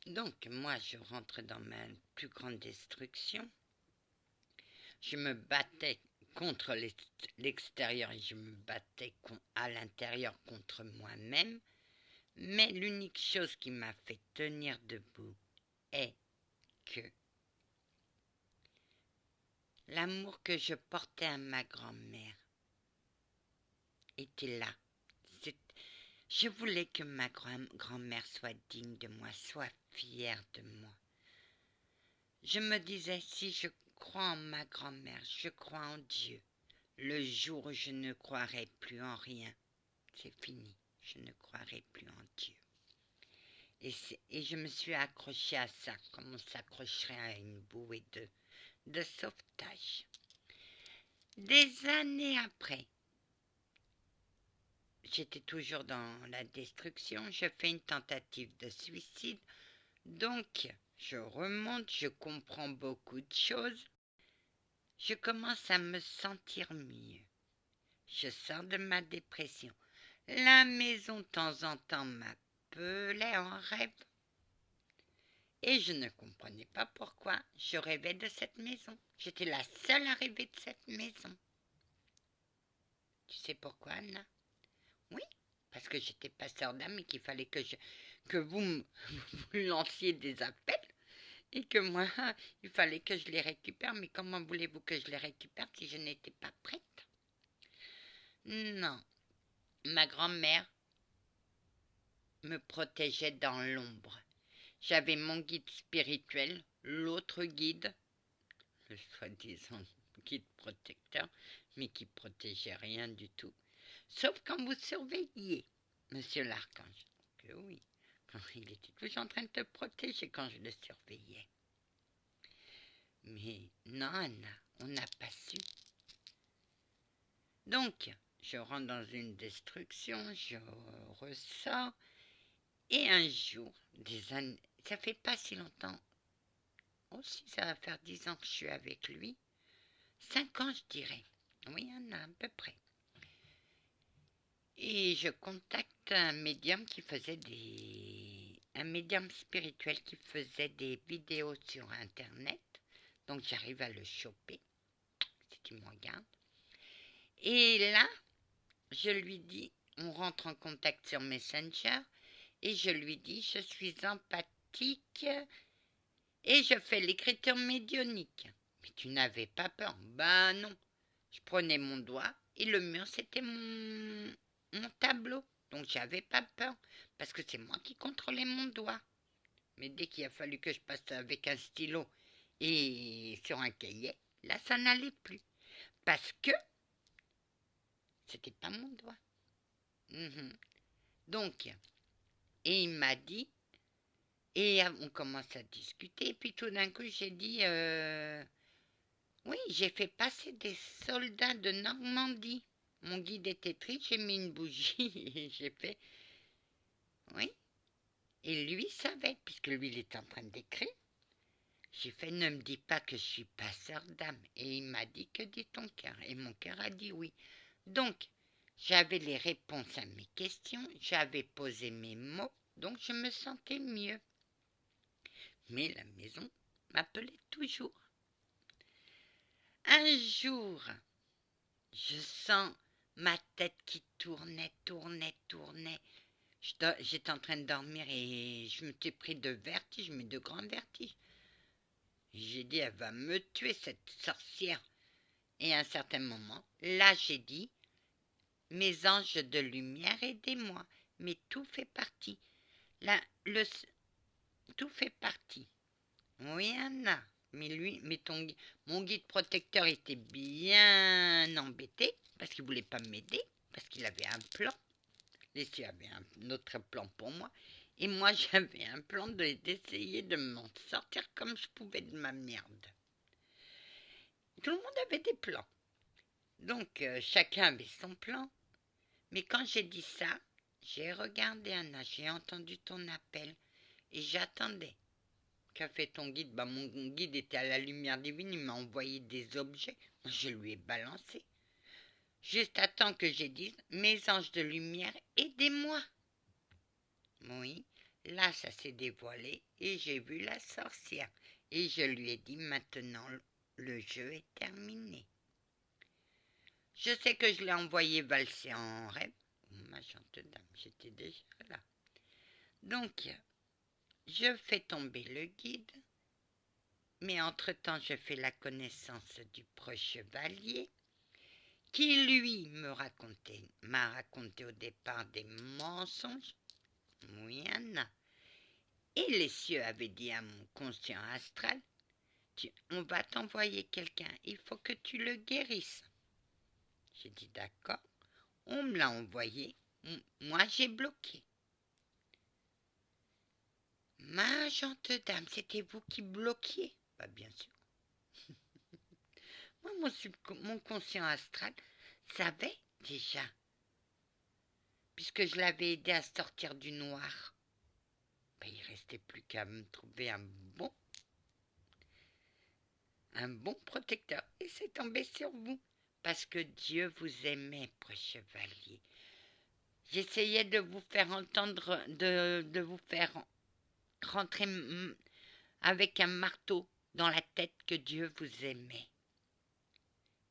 Donc, moi, je rentre dans ma plus grande destruction. Je me battais contre l'extérieur et je me battais à l'intérieur contre moi-même. Mais l'unique chose qui m'a fait tenir debout est que l'amour que je portais à ma grand-mère était là. Je voulais que ma grand-mère soit digne de moi, soit fière de moi. Je me disais, si je crois en ma grand-mère, je crois en Dieu. Le jour où je ne croirai plus en rien, c'est fini, je ne croirai plus en Dieu. Et je me suis accrochée à ça, comme on s'accrocherait à une bouée de sauvetage. Des années après, j'étais toujours dans la destruction, je fais une tentative de suicide, donc je remonte, je comprends beaucoup de choses, je commence à me sentir mieux. Je sors de ma dépression. La maison de temps en temps m'appelait en rêve. Et je ne comprenais pas pourquoi je rêvais de cette maison. J'étais la seule à rêver de cette maison. Tu sais pourquoi, Anna? Oui, parce que j'étais passeur d'âme et qu'il fallait que vous lanciez des appels et que moi, il fallait que je les récupère. Mais comment voulez-vous que je les récupère si je n'étais pas prête? Non, ma grand-mère me protégeait dans l'ombre. J'avais mon guide spirituel, l'autre guide, le soi-disant guide protecteur, mais qui protégeait rien du tout. Sauf quand vous surveilliez, monsieur l'archange. Que oui, quand il était toujours en train de te protéger quand je le surveillais. Mais non, Anna, on n'a pas su. Donc, je rentre dans une destruction, je ressors, et un jour, des années, ça fait pas si longtemps, aussi ça va faire 10 ans que je suis avec lui, 5 ans je dirais, oui, Anna, à peu près. Et je contacte un médium un médium spirituel qui faisait des vidéos sur Internet. Donc j'arrive à le choper, si tu me regardes. Et là, je lui dis, on rentre en contact sur Messenger, et je lui dis, je suis empathique et je fais l'écriture médionique. Mais tu n'avais pas peur? Ben non. Je prenais mon doigt et le mur, c'était mon tableau. Donc j'avais pas peur parce que c'est moi qui contrôlais mon doigt. Mais dès qu'il a fallu que je passe avec un stylo et sur un cahier, là ça n'allait plus. Parce que c'était pas mon doigt. Donc, et il m'a dit, et on commence à discuter, et puis tout d'un coup j'ai dit, oui, j'ai fait passer des soldats de Normandie. Mon guide était triste, j'ai mis une bougie et j'ai fait, oui. Et lui savait, puisque lui il était en train d'écrire. J'ai fait, ne me dis pas que je suis passeur d'âme. Et il m'a dit, que dit ton cœur? Et mon cœur a dit oui. Donc, j'avais les réponses à mes questions, j'avais posé mes mots, donc je me sentais mieux. Mais la maison m'appelait toujours. Un jour, je sens ma tête qui tournait. J'étais en train de dormir et je me suis pris de vertige, mais de grands vertiges. J'ai dit, elle va me tuer, cette sorcière. Et à un certain moment, là, j'ai dit, mes anges de lumière, aidez-moi. Mais tout fait partie. Là, tout fait partie. Oui, Anna. Mais mon guide protecteur était bien embêté parce qu'il voulait pas m'aider, parce qu'il avait un plan. Leslie avait un autre plan pour moi. Et moi, j'avais un plan d'essayer de m'en sortir comme je pouvais de ma merde. Tout le monde avait des plans. Donc, chacun avait son plan. Mais quand j'ai dit ça, j'ai regardé Anna, j'ai entendu ton appel et j'attendais. Qu'a fait ton guide? Bah, mon guide était à la lumière divine, il m'a envoyé des objets. Moi, je lui ai balancé. Juste à temps que j'ai dit, mes anges de lumière, aidez-moi. Oui, là, ça s'est dévoilé et j'ai vu la sorcière. Et je lui ai dit, maintenant, le jeu est terminé. Je sais que je l'ai envoyé valser en rêve. Oh, ma gentille dame, j'étais déjà là. Donc, je fais tomber le guide. Mais entre-temps, je fais la connaissance du proche chevalier qui, lui, m'a raconté au départ des mensonges. Oui, Anna. Et les cieux avaient dit à mon conscient astral, on va t'envoyer quelqu'un, il faut que tu le guérisses. J'ai dit d'accord, on me l'a envoyé, moi j'ai bloqué. Ma gentille dame, c'était vous qui bloquiez? Bah, bien sûr. Moi, mon conscient astral savait déjà, puisque je l'avais aidé à sortir du noir. Ben, il restait plus qu'à me trouver un bon protecteur. Et c'est tombé sur vous, parce que Dieu vous aimait, proche chevalier. J'essayais de vous faire entendre, de vous faire rentrer avec un marteau dans la tête que Dieu vous aimait.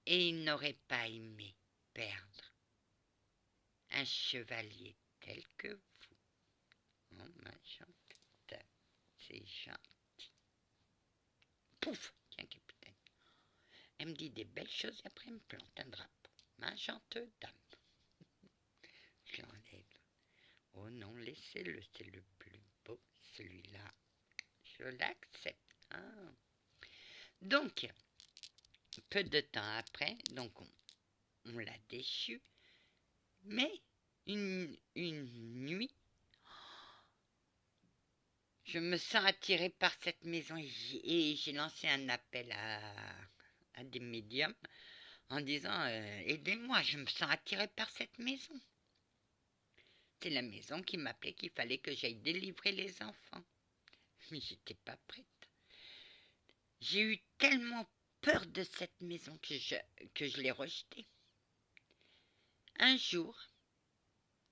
Et il n'aurait pas aimé perdre un chevalier tel que vous. Oh, ma gentille, c'est gentil. Pouf, tiens, capitaine. Elle me dit des belles choses et après elle me plante un drapeau. Ma gentille dame. Je l'enlève. Oh non, laissez-le, c'est le plus beau, celui-là. Je l'accepte. Ah. Donc, peu de temps après, donc on l'a déchu, mais une nuit, je me sens attirée par cette maison et j'ai lancé un appel à des médiums en disant aidez-moi, je me sens attirée par cette maison. C'est la maison qui m'appelait qu'il fallait que j'aille délivrer les enfants. Mais j'étais pas prête. J'ai eu tellement peur de cette maison que je l'ai rejetée. Un jour,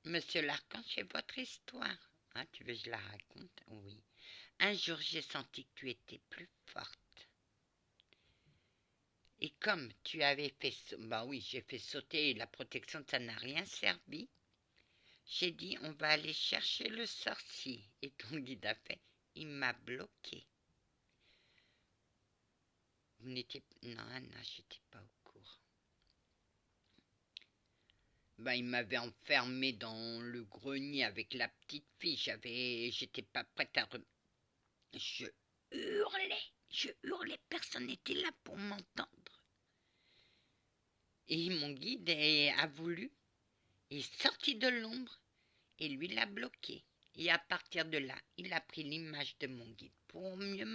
Monsieur l'Archange, c'est votre histoire. Ah, tu veux que je la raconte? Oui. Un jour, j'ai senti que tu étais plus forte. Et comme tu avais fait... Bah oui, j'ai fait sauter la protection, ça n'a rien servi. J'ai dit, on va aller chercher le sorcier. Et ton guide a fait, il m'a bloqué. Vous n'étiez... Non, Anna, je n'étais pas au courant. Ben, il m'avait enfermé dans le grenier avec la petite fille. J'étais pas prête à... Je hurlais, personne n'était là pour m'entendre. Et mon guide a voulu, il est sorti de l'ombre et lui l'a bloqué. Et à partir de là, il a pris l'image de mon guide pour mieux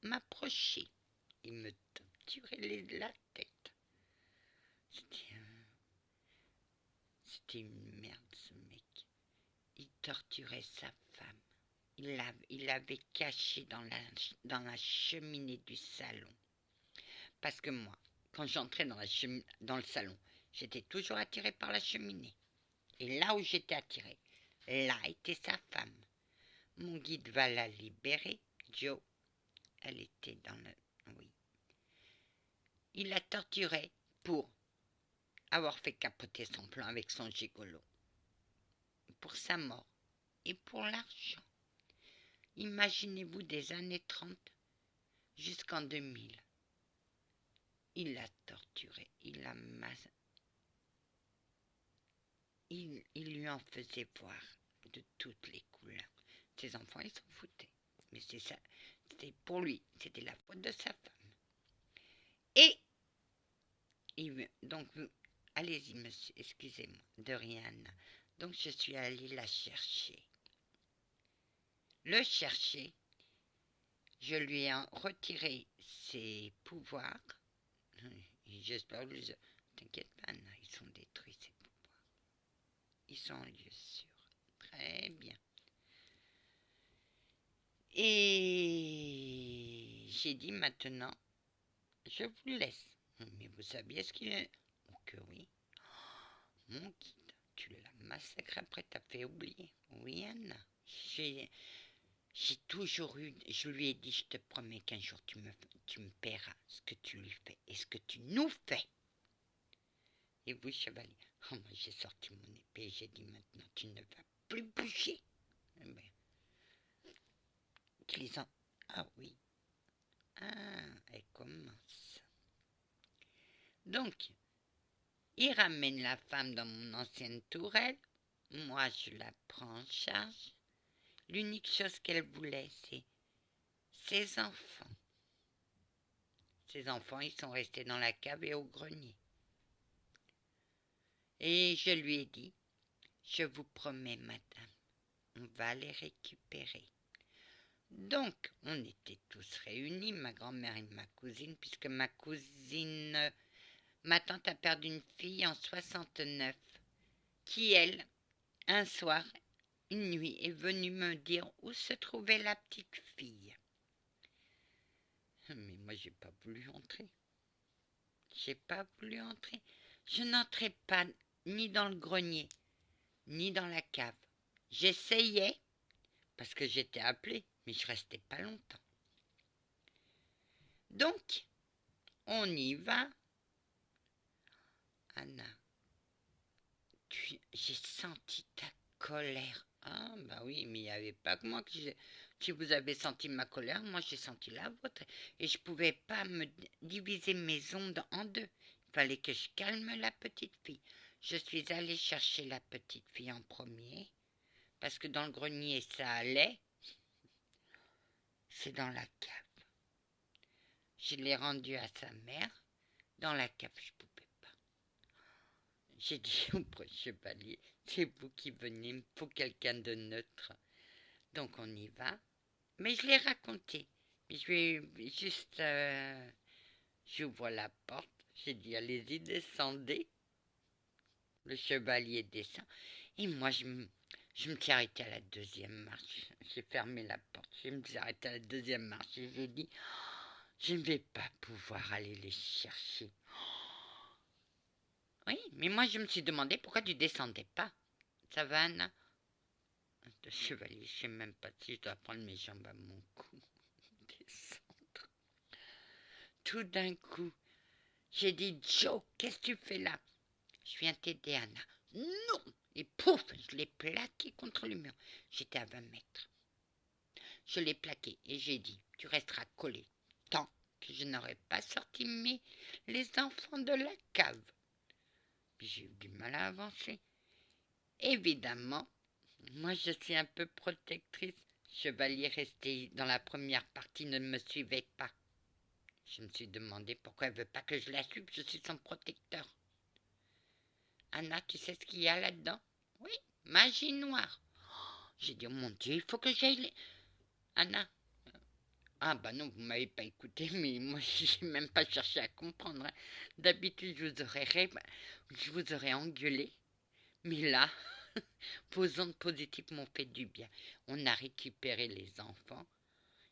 m'approcher. Il me torturait la tête. C'était une merde, ce mec. Il torturait sa femme. Il l'avait cachée dans la cheminée du salon. Parce que moi, quand j'entrais dans le salon, j'étais toujours attirée par la cheminée. Et là où j'étais attirée, là était sa femme. Mon guide va la libérer. Joe, elle était dans le... Oui. Il la torturait pour avoir fait capoter son plan avec son gigolo. Pour sa mort et pour l'argent. Imaginez-vous des années 30 jusqu'en 2000. Il l'a torturée, il lui en faisait voir de toutes les couleurs. Ses enfants, ils s'en foutaient. Mais c'est ça, c'était pour lui, c'était la faute de sa femme. Et, donc, allez-y, monsieur, excusez-moi, de rien. Donc, je suis allée la chercher. Le chercher, je lui ai retiré ses pouvoirs. J'espère que t'inquiète pas, Anna, ils sont détruits, ces pouvoirs. Ils sont en lieu sûr. Très bien. Et j'ai dit maintenant, je vous laisse. Mais vous saviez ce qu'il est? Oh que oui. Oh, mon guide, tu l'as massacré après, t'as fait oublier. Oui, Anna. J'ai toujours eu, je lui ai dit, je te promets qu'un jour tu me paieras ce que tu lui fais et ce que tu nous fais. Et vous, chevalier, oh, moi j'ai sorti mon épée et j'ai dit maintenant tu ne vas plus bouger. Eh ben, ah oui, ah, elle commence. Donc, il ramène la femme dans mon ancienne tourelle. Moi, je la prends en charge. L'unique chose qu'elle voulait, c'est ses enfants. Ses enfants, ils sont restés dans la cave et au grenier. Et je lui ai dit, je vous promets, madame, on va les récupérer. Donc, on était tous réunis, ma grand-mère et ma cousine, puisque ma cousine, ma tante a perdu une fille en 69, qui, elle, un soir, une nuit, est venue me dire où se trouvait la petite fille. Mais moi, j'ai pas voulu entrer. J'ai pas voulu entrer. Je n'entrais pas ni dans le grenier, ni dans la cave. J'essayais, parce que j'étais appelée, mais je restais pas longtemps. Donc, on y va. Anna, j'ai senti ta colère. Ah, bah oui, mais il n'y avait pas que moi si vous avez senti ma colère, moi j'ai senti la vôtre. Et je ne pouvais pas me diviser mes ondes en deux. Il fallait que je calme la petite fille. Je suis allée chercher la petite fille en premier, parce que dans le grenier ça allait. C'est dans la cave. Je l'ai rendue à sa mère. Dans la cave, je ne pouvais pas. J'ai dit au chevalier, c'est vous qui venez, il me faut quelqu'un de neutre. Donc on y va. Mais je l'ai raconté. Mais je vais juste... j'ouvre la porte. J'ai dit, allez-y, descendez. Le chevalier descend. Et moi, je me suis arrêtée à la deuxième marche. J'ai fermé la porte. Je me suis arrêtée à la deuxième marche. Et j'ai dit, je ne vais pas pouvoir aller les chercher. Oui, mais moi, je me suis demandé pourquoi tu descendais pas. Ça va, Anna? Le chevalier, je ne sais même pas si je dois prendre mes jambes à mon cou. Descendre. Tout d'un coup, j'ai dit, Joe, qu'est-ce que tu fais là? Je viens t'aider, Anna. Non! Et pouf, je l'ai plaqué contre le mur. J'étais à 20 mètres. Je l'ai plaqué et j'ai dit, tu resteras collé tant que je n'aurai pas sorti les enfants de la cave. Puis j'ai eu du mal à avancer. Évidemment, moi je suis un peu protectrice. Chevalier resté dans la première partie ne me suivait pas. Je me suis demandé pourquoi elle ne veut pas que je la suive. Je suis son protecteur. Anna, tu sais ce qu'il y a là-dedans? Oui, magie noire. J'ai dit, oh mon Dieu, il faut que j'aille... Anna. Ah bah non, vous m'avez pas écouté, mais moi j'ai même pas cherché à comprendre. Hein. D'habitude, je vous aurais engueulé. Mais là, vos ondes positives m'ont fait du bien. On a récupéré les enfants.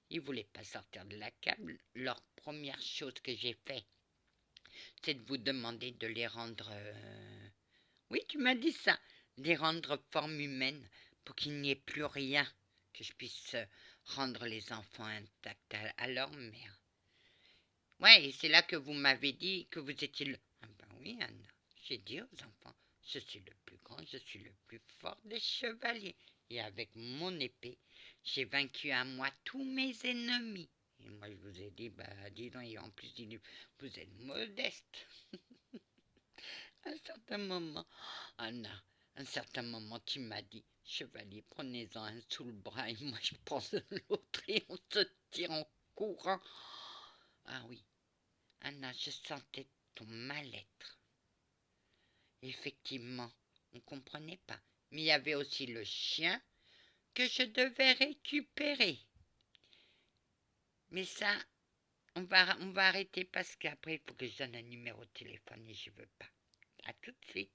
Ils ne voulaient pas sortir de la cave. Leur première chose que j'ai fait, c'est de vous demander de les rendre... Oui, tu m'as dit ça. Les rendre forme humaine pour qu'il n'y ait plus rien, que je puisse rendre les enfants intacts à leur mère. Ouais, et c'est là que vous m'avez dit que vous étiez le... Ah ben oui, Anna. J'ai dit aux enfants, je suis le plus grand, je suis le plus fort des chevaliers. Et avec mon épée, j'ai vaincu à moi tous mes ennemis. Et moi, je vous ai dit, bah, dis donc, et en plus, vous êtes modeste. À un certain moment, Anna, à un certain moment, tu m'as dit, chevalier, prenez-en un sous le bras et moi, je prends l'autre et on se tire en courant. Ah oui, Anna, je sentais ton mal-être. Effectivement, on ne comprenait pas. Mais il y avait aussi le chien que je devais récupérer. Mais ça, on va arrêter parce qu'après, il faut que je donne un numéro de téléphone et je ne veux pas. À tout de suite.